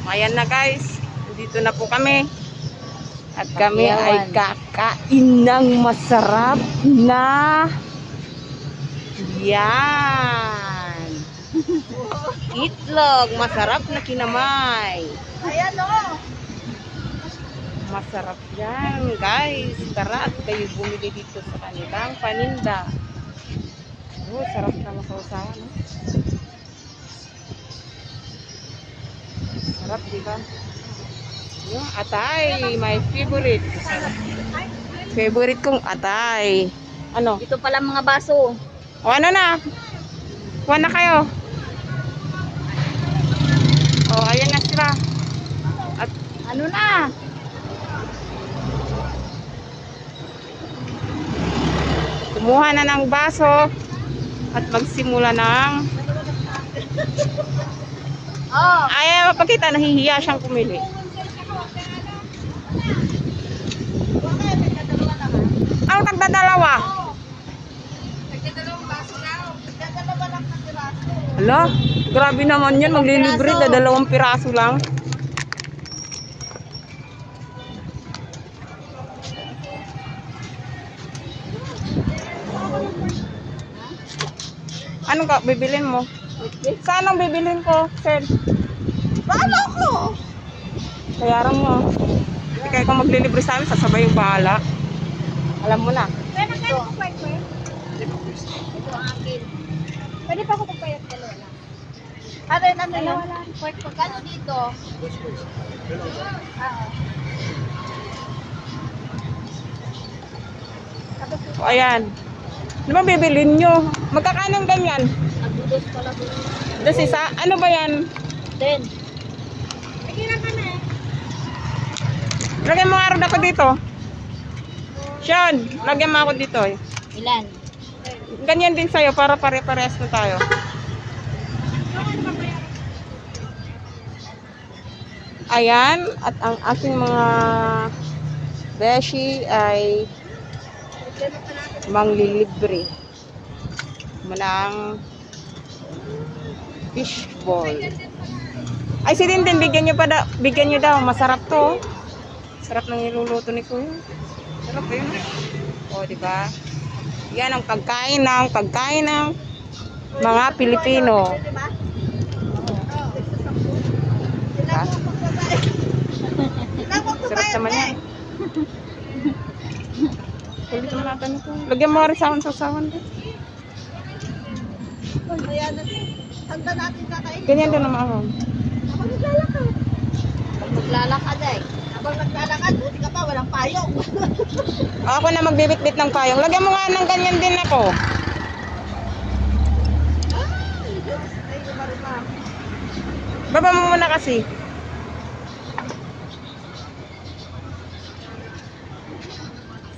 Ayan na guys, dito na po kami. At kami ay kakain ng masarap na yan. Itlog, masarap na kinamay. Ayan o. Masarap yan guys. Tara at kayo bumili dito sa kanilang paninda. Oh, sarap na masausawan. No? Sarap, diba? Yung atay, my favorite. Favorite kong atay. Ano? Ito pala mga baso. O ano na? Kuha na kayo. O, ayan na sila. At Ano na? kumuha na ng baso at magsimula ng ay mapakita, nahihiya siyang pumili. Ang tagdadalawa. Hala, grabe naman yan, maglilibre na 2 piraso lang. Anong ka bibilin mo? Saan ang bibilin ko, Sir? Bahala ko. Bayaran mo. Hindi kayo kung maglilibre sa amin, sasabay yung bahala. Alam mo na. Pwede kayo magpapayat ko eh. Ito ang akin. Pwede pa ako magpapayat dalawa lang. Ano yun? Dalawa lang. Pagkano dito? O, ayan. Ano ba bibilin nyo? Magkakano ganyan? Nagdudos pala ko. Dos isa? Ano ba yan? 10. Nagilan ka na eh. Lagyan mo nga rin ako dito. Sean, lagyan mo ako dito eh. Ilan? Ganyan din sa'yo para pare-parehas na tayo. Ayan, at ang aking mga beshi ay manglilibre. Manang fishball. Ay, si Tintin, bigyan nyo daw. Masarap to. Sarap ng niluluto ni Kuya. Sarap yun. O, diba? Yan ang pagkain ng mga Pilipino. Diba? Diba? Sarap naman yan. Kulit naman natin ito. Lagyan mo rin sa sawan din. Ayan natin. Handa natin kakain. Ganyan din naman ako. Habang naglalakad. Habang naglalakad eh. Habang naglalakad, buti ka pa, walang payong. Ako na magbibitbit ng payong. Lagyan mo nga ng ganyan din ako. Ay, marima. Baba mo muna kasi.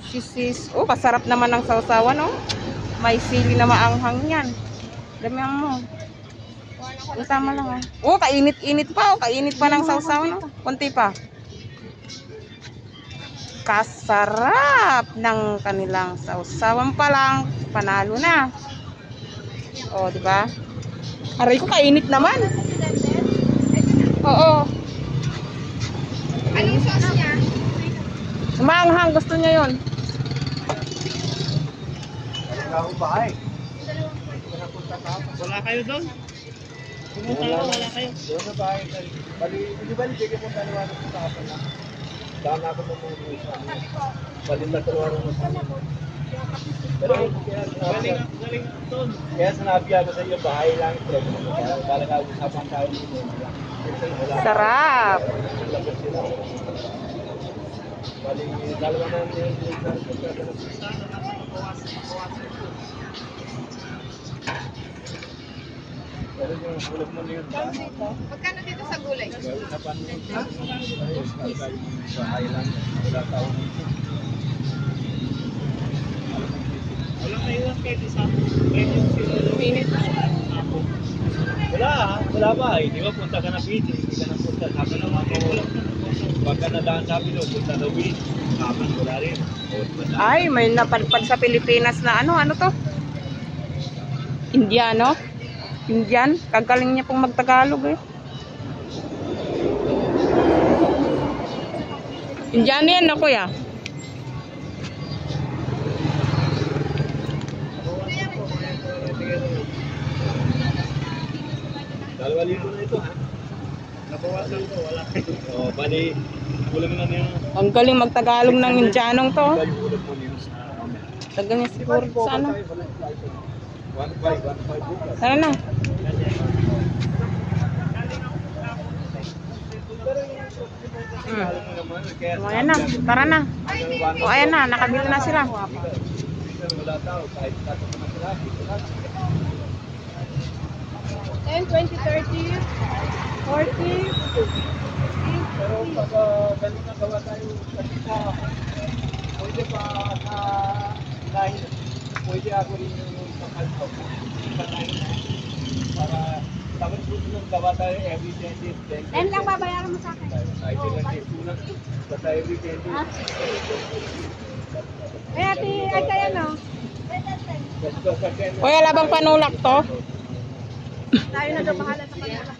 Sisis. Oh, kasarap naman ng sausawan, oh. May sili na maanghang yan. Damihan mo. Tama lang, oh. Oh, kainit-init pa, oh. Kainit pa ng sausawan, oh. Kunti pa. Kasarap ng kanilang sausawan pa lang. Panalo na. Oh, di ba? Aray ko, kainit naman. Oo. Anong sauce niya? Maanghang, gusto niya yun. Wala kayo doon? Pumunta ko, wala kayo. Doon sa bahay kayo. Hindi ba bigyan mo taliwanag sa tapon na? Daan ako ng mga isa. Balin na taliwanag mo sa amin. Pero Galing doon. kaya sinabi ako sa iyo, bahay lang. Pero para usapan tayo dito. Sarap. Bali, dalawa na yung pero yung hulog mo niyo. Magkano dito sa gulay? Usapan mo. Bahay lang. Wala tao dito. Walang naiwan kayo sa minute. Wala ba? Di ba punta ka na beach? Hindi ka na punta. Sabi naman ko, pagka nadaan sa amin, punta na beach. Sabi, wala rin. Ay, may napadpad sa Pilipinas na ano to? Indiano? Indian? Kagaling niya pong magtagalog eh. Indiano yan na kuya. Dalawa libo na ito, ha? Nabawasan ko, wala kayo. Oh, bali, kulang na niya. Ang galing magtagalog ng Indianong to. Bali, kulang po niya sa amin. Tagal niya siguro sa ano. 1.5 bukas. Tara na. Alam mo naman, kaya O, ayan na. Tara na. O, ayan na. Nakabili na sila. wala tao, kahit tato na sila, dito na. 10, 20, 30, 40. Pero pag ganun na gawa tayo kasi sa pwede pa sa lahin, pwede ako rin yung pakalto. Para tapos susunod gawa tayo every 10 days. 10 lang babayaran mo sa akin. Kahit ilang days sunak, basta every 10 days. Ah, eh, ate, ay kaya no? Basta sa 10 Kuya, labang panulak to. Tayo na daw bahala sa kanila.